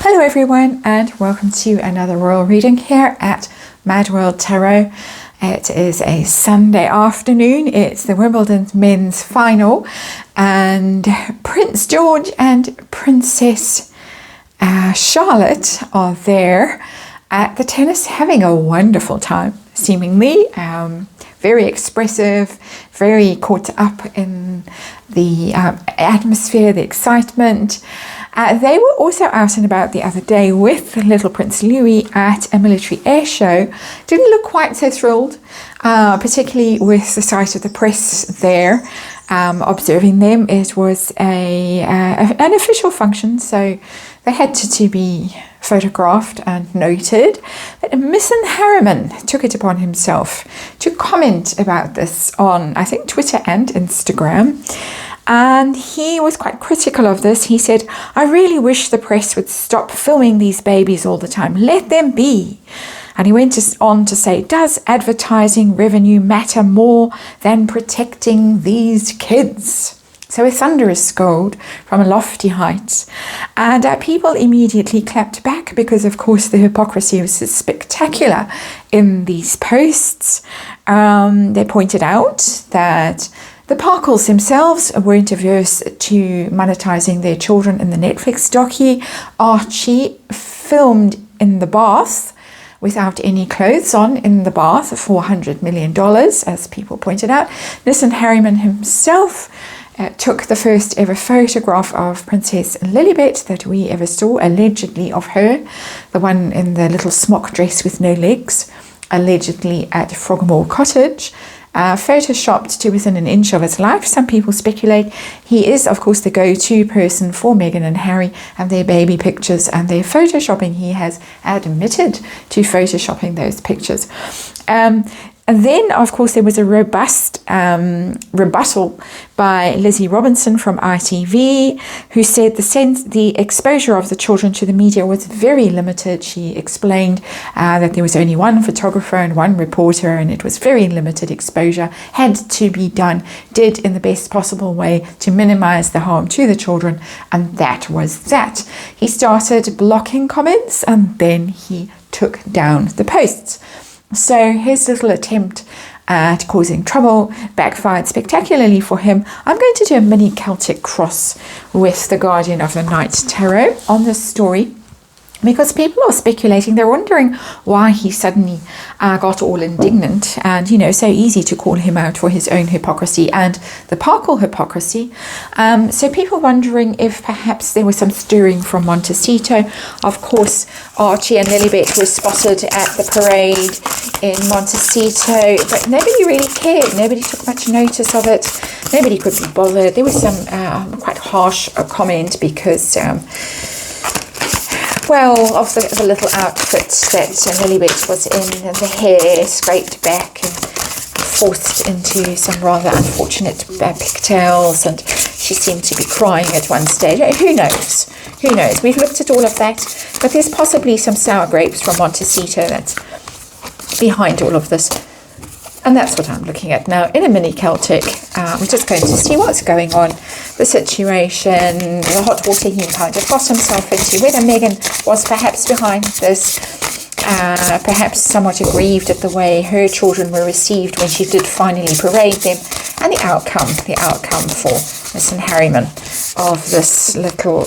Hello everyone, and welcome to another royal reading here at MadWorldTarot. It is a Sunday afternoon. It's the Wimbledon men's final, and Prince George and Princess Charlotte are there at the tennis having a wonderful time, seemingly. Very expressive, very caught up in the atmosphere, the excitement. They were also out and about the other day with little Prince Louis at a military air show. Didn't look quite so thrilled, particularly with the sight of the press there observing them. It was an official function, so they had to be photographed and noted. But Misan Harriman took it upon himself to comment about this on, I think, Twitter and Instagram. And he was quite critical of this. He said, "I really wish the press would stop filming these babies all the time. Let them be." And he went on to say, "Does advertising revenue matter more than protecting these kids?" So a thunderous scold from a lofty height. And people immediately clapped back because, of course, the hypocrisy was spectacular in these posts. They pointed out that the Parkles themselves weren't averse to monetizing their children in the Netflix docu. Archie filmed in the bath without any clothes on in the bath, $400 million, as people pointed out. Misan Harriman himself took the first ever photograph of Princess Lilibet that we ever saw, allegedly of her, the one in the little smock dress with no legs, allegedly at Frogmore Cottage. Photoshopped to within an inch of his life. Some people speculate he is, of course, the go-to person for Meghan and Harry and their baby pictures and their photoshopping. He has admitted to photoshopping those pictures. And then, of course, there was a robust rebuttal by Lizzie Robinson from ITV, who said the exposure of the children to the media was very limited. She explained that there was only one photographer and one reporter, and it was very limited exposure, had to be done, did in the best possible way to minimize the harm to the children, and that was that. He started blocking comments, and then he took down the posts. So his little attempt at causing trouble backfired spectacularly for him. I'm going to do a mini Celtic cross with the Guardian of the Night Tarot on this story, because people are speculating. They're wondering why he suddenly got all indignant, and so easy to call him out for his own hypocrisy and the Parkle hypocrisy. So people wondering if perhaps there was some stirring from Montecito. Of course, Archie and Lilibet were spotted at the parade in Montecito, but nobody really cared. Nobody took much notice of it. Nobody could be bothered. There was some quite harsh comment because of the little outfit that Lilibet was in, and the hair scraped back and forced into some rather unfortunate pigtails, and she seemed to be crying at one stage. Who knows? We've looked at all of that, but there's possibly some sour grapes from Montecito that's behind all of this. And that's what I'm looking at now in a mini Celtic. We're just going to see what's going on, the situation, the hot water he kind of got himself into, whether Meghan was perhaps behind this, perhaps somewhat aggrieved at the way her children were received when she did finally parade them, and the outcome for Misan Harriman of this little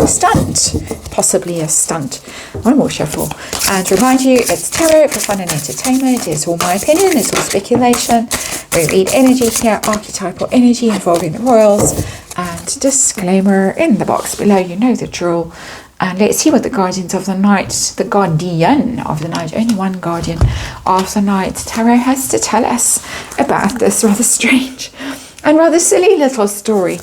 stunt, possibly a stunt. One more shuffle, and remind you, it's tarot for fun and entertainment. It's all my opinion, it's all speculation. We read energy here, archetypal energy involving the royals, and disclaimer in the box below. You know the drill. And let's see what the Guardian of the Night, only one Guardian of the Night Tarot has to tell us about this rather strange and rather silly little story.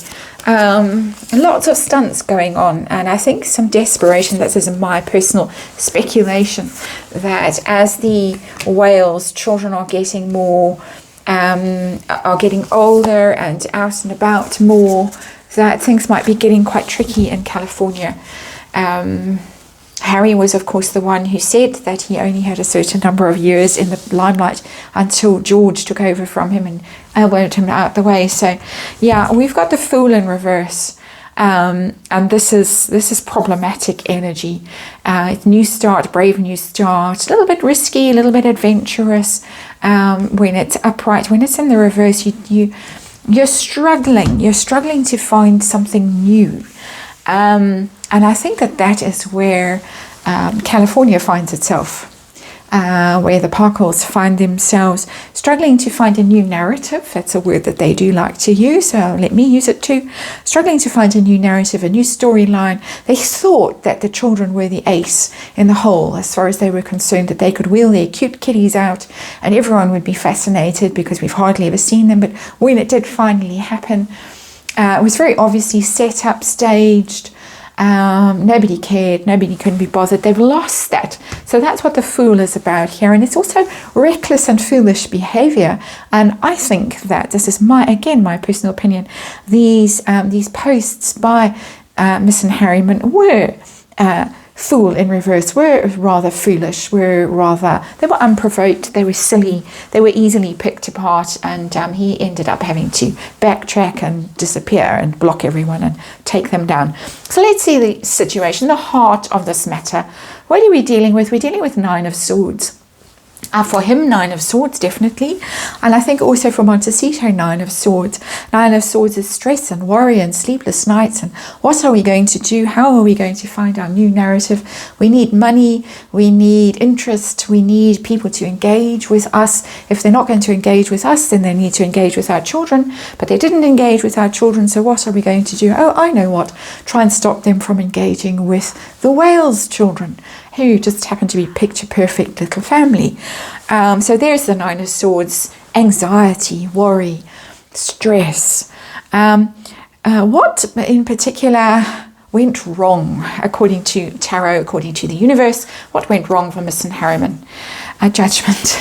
Lots of stunts going on, and I think some desperation. That is my personal speculation, that as the Wales children are getting more, are getting older and out and about more, that things might be getting quite tricky in California. Harry was, of course, the one who said that he only had a certain number of years in the limelight until George took over from him and elbowed him out the way. So, yeah, we've got the Fool in reverse. And this is problematic energy. New start, brave new start, a little bit risky, a little bit adventurous. When it's upright, when it's in the reverse, you're struggling to find something new. And I think that is where California finds itself. Where the Parkles find themselves struggling to find a new narrative. That's a word that they do like to use, so let me use it too. Struggling to find a new narrative, a new storyline. They thought that the children were the ace in the hole, as far as they were concerned, that they could wheel their cute kitties out and everyone would be fascinated, because we've hardly ever seen them. But when it did finally happen, it was very obviously set up, staged. Nobody cared, nobody couldn't be bothered. They've lost that. So that's what the Fool is about here. And it's also reckless and foolish behavior. And I think that this is my personal opinion. These posts by Miss and Harriman were Fool in reverse, were rather foolish, they were unprovoked, they were silly, they were easily picked apart, and he ended up having to backtrack and disappear and block everyone and take them down. So let's see the situation, the heart of this matter. What are we dealing with? We're dealing with Nine of Swords. For him, Nine of Swords, definitely. And I think also for Montecito, Nine of Swords. Nine of Swords is stress and worry and sleepless nights. And what are we going to do? How are we going to find our new narrative? We need money. We need interest. We need people to engage with us. If they're not going to engage with us, then they need to engage with our children. But they didn't engage with our children, so what are we going to do? Oh, I know what. Try and stop them from engaging with the Wales children, who just happen to be picture-perfect little family. So there's the Nine of Swords, anxiety, worry, stress. What in particular went wrong, according to Tarot, according to the universe? What went wrong for Miss and Harriman? A judgment.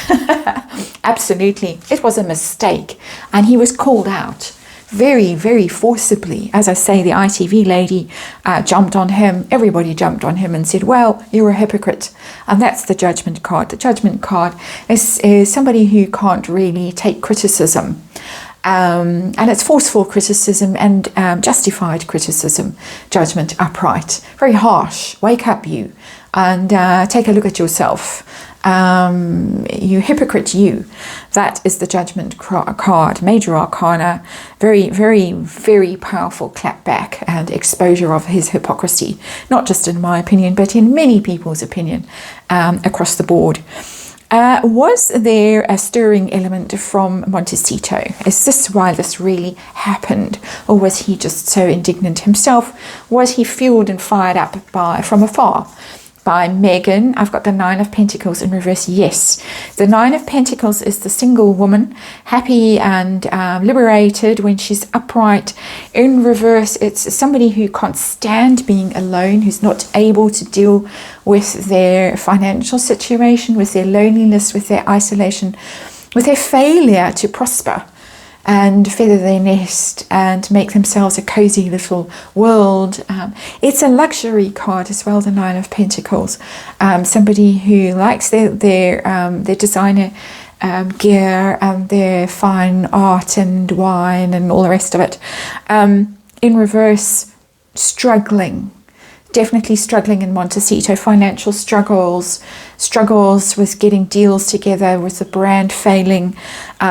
Absolutely. It was a mistake. And he was called out very, very forcibly. As I say, the ITV lady jumped on him. Everybody jumped on him and said, well, you're a hypocrite. And that's the judgment card. The judgment card is somebody who can't really take criticism. And it's forceful criticism and justified criticism. Judgment upright. Very harsh. Wake up, you. And take a look at yourself. You hypocrite, you. That is the judgment card. Major arcana. Very, very, very powerful clapback and exposure of his hypocrisy. Not just in my opinion, but in many people's opinion across the board. Was there a stirring element from Montecito? Is this why this really happened? Or was he just so indignant himself? Was he fueled and fired up from afar? By Meghan, I've got the Nine of Pentacles in reverse. Yes, the Nine of Pentacles is the single woman, happy and liberated when she's upright. In reverse, it's somebody who can't stand being alone, who's not able to deal with their financial situation, with their loneliness, with their isolation, with their failure to prosper and feather their nest and make themselves a cozy little world. It's a luxury card as well, the Nine of Pentacles. Somebody who likes their designer gear and their fine art and wine and all the rest of it. In reverse, struggling. Definitely struggling in Montecito, financial struggles with getting deals together, with the brand failing,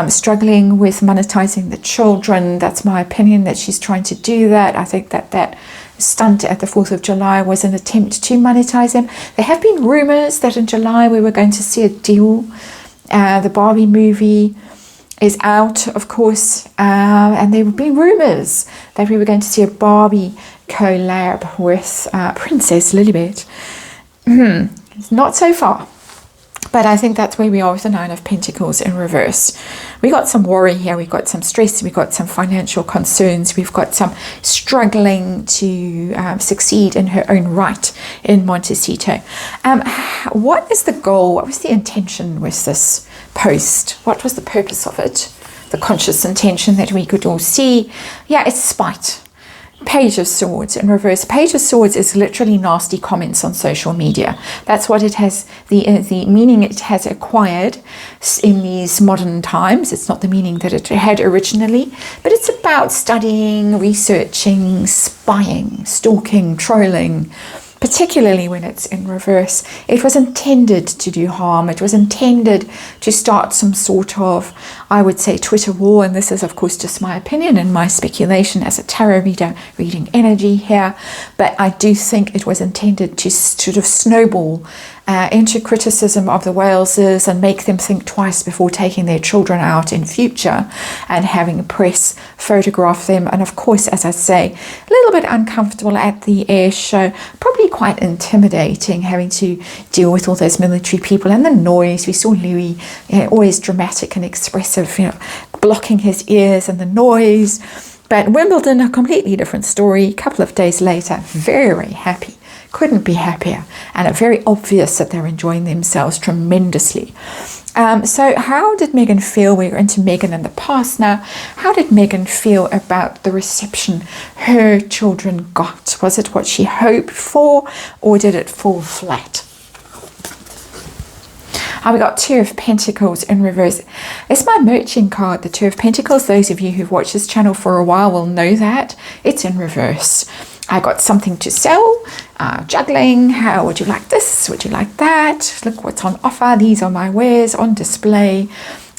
struggling with monetizing the children. That's my opinion, that she's trying to do that. I think that stunt at the 4th of July was an attempt to monetize them. There have been rumors that in July we were going to see a deal. The Barbie movie is out, of course, and there have been rumors that we were going to see a Barbie collab with Princess Lilibet. Not so far, but I think that's where we are with the Nine of Pentacles in reverse. We got some worry here, we've got some stress, we've got some financial concerns, we've got some struggling to succeed in her own right in Montecito. What is the goal? What was the intention with this post? What was the purpose of it? The conscious intention that we could all see. Yeah, it's spite. Page of Swords in reverse. Page of Swords is literally nasty comments on social media. That's what it has, the meaning it has acquired in these modern times. It's not the meaning that it had originally, but it's about studying, researching, spying, stalking, trolling, particularly when it's in reverse. It was intended to do harm. It was intended to start some sort of, I would say, Twitter war. And this is, of course, just my opinion and my speculation as a tarot reader reading energy here. But I do think it was intended to sort of snowball into criticism of the Waleses and make them think twice before taking their children out in future and having press photograph them. And of course, as I say, a little bit uncomfortable at the air show, probably quite intimidating, having to deal with all those military people and the noise. We saw Louis, always dramatic and expressive, blocking his ears and the noise. But Wimbledon, a completely different story. A couple of days later, very happy. Couldn't be happier, and it's very obvious that they're enjoying themselves tremendously. So how did Meghan feel? We're into Meghan in the past now. How did Meghan feel about the reception her children got? Was it what she hoped for, or did it fall flat? We got Two of Pentacles in reverse. It's my merching card, the Two of Pentacles. Those of you who've watched this channel for a while will know that. It's in reverse. I got something to sell, juggling. How would you like this? Would you like that? Look what's on offer. These are my wares on display.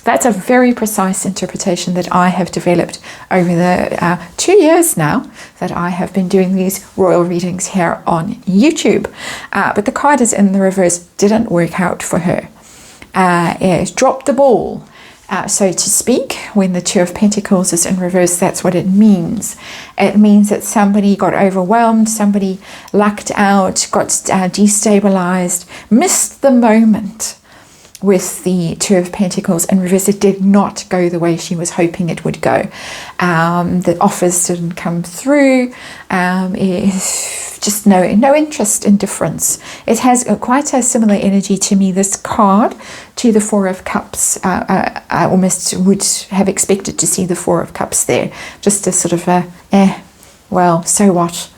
That's a very precise interpretation that I have developed over the 2 years now that I have been doing these royal readings here on YouTube. But the card is in the reverse. Didn't work out for her. It dropped the ball, so to speak. When the Two of Pentacles is in reverse, that's what it means. It means that somebody got overwhelmed, somebody lucked out, got destabilized, missed the moment with the Two of Pentacles in reverse. It did not go the way she was hoping it would go. The offers didn't come through. It's just no interest, indifference. It has quite a similar energy to me, this card, to the Four of Cups. I almost would have expected to see the Four of Cups there. Just a sort of well, so what?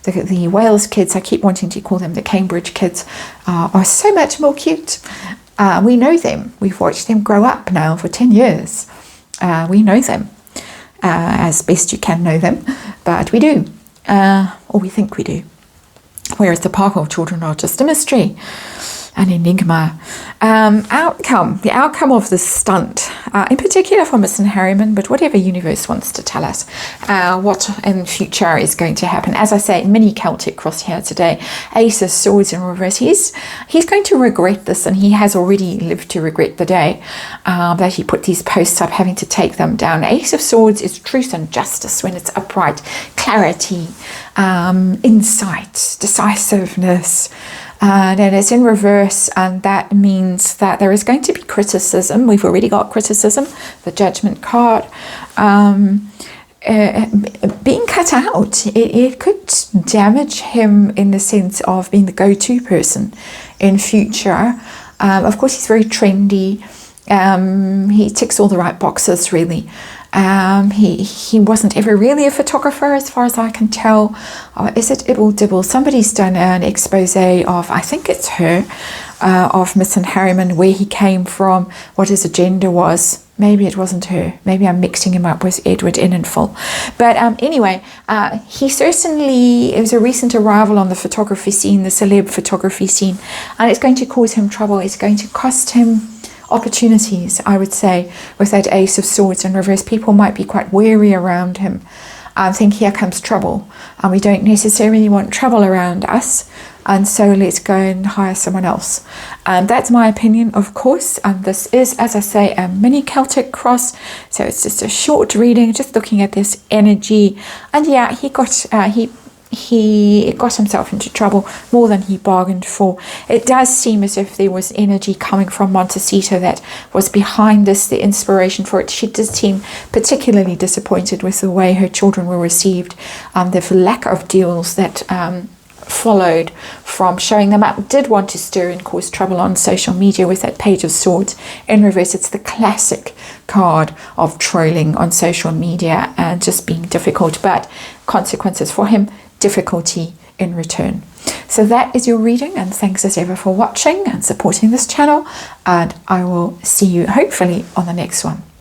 The Wales kids, I keep wanting to call them the Cambridge kids, are so much more cute. We know them. We've watched them grow up now for 10 years. We know them as best you can know them, but we do, or we think we do. Whereas the Parkle children are just a mystery, an enigma. The outcome of this stunt, in particular for Misan Harriman, but whatever universe wants to tell us what in future is going to happen. As I say, mini Celtic cross here today. Ace of Swords in reverse. He's going to regret this, and he has already lived to regret the day that he put these posts up, having to take them down. Ace of Swords is truth and justice when it's upright, clarity, insight, decisiveness. And it's in reverse, and that means that there is going to be criticism. We've already got criticism, the Judgment card. Being cut out, it could damage him in the sense of being the go-to person in future. Of course, he's very trendy. He ticks all the right boxes, really. He wasn't ever really a photographer, as far as I can tell. Is it Ibble Dibble? Somebody's done an expose of, I think it's her, of Misan Harriman, where he came from, what his agenda was. Maybe it wasn't her. Maybe I'm mixing him up with Edward Innenful. But anyway, he certainly is a recent arrival on the photography scene, the celeb photography scene, and it's going to cause him trouble. It's going to cost him opportunities, I would say, with that Ace of Swords in reverse. People might be quite wary around him and think, here comes trouble, and we don't necessarily want trouble around us, and so let's go and hire someone else. That's my opinion, of course, and this is, as I say, a mini Celtic cross, so it's just a short reading, just looking at this energy. And yeah, he got himself into trouble more than he bargained for. It does seem as if there was energy coming from Montecito that was behind this, the inspiration for it. She did seem particularly disappointed with the way her children were received, the lack of deals that followed from showing them up, did want to stir and cause trouble on social media with that Page of Swords in reverse. It's the classic card of trolling on social media and just being difficult, but consequences for him, difficulty in return. So that is your reading, and thanks as ever for watching and supporting this channel, and I will see you hopefully on the next one.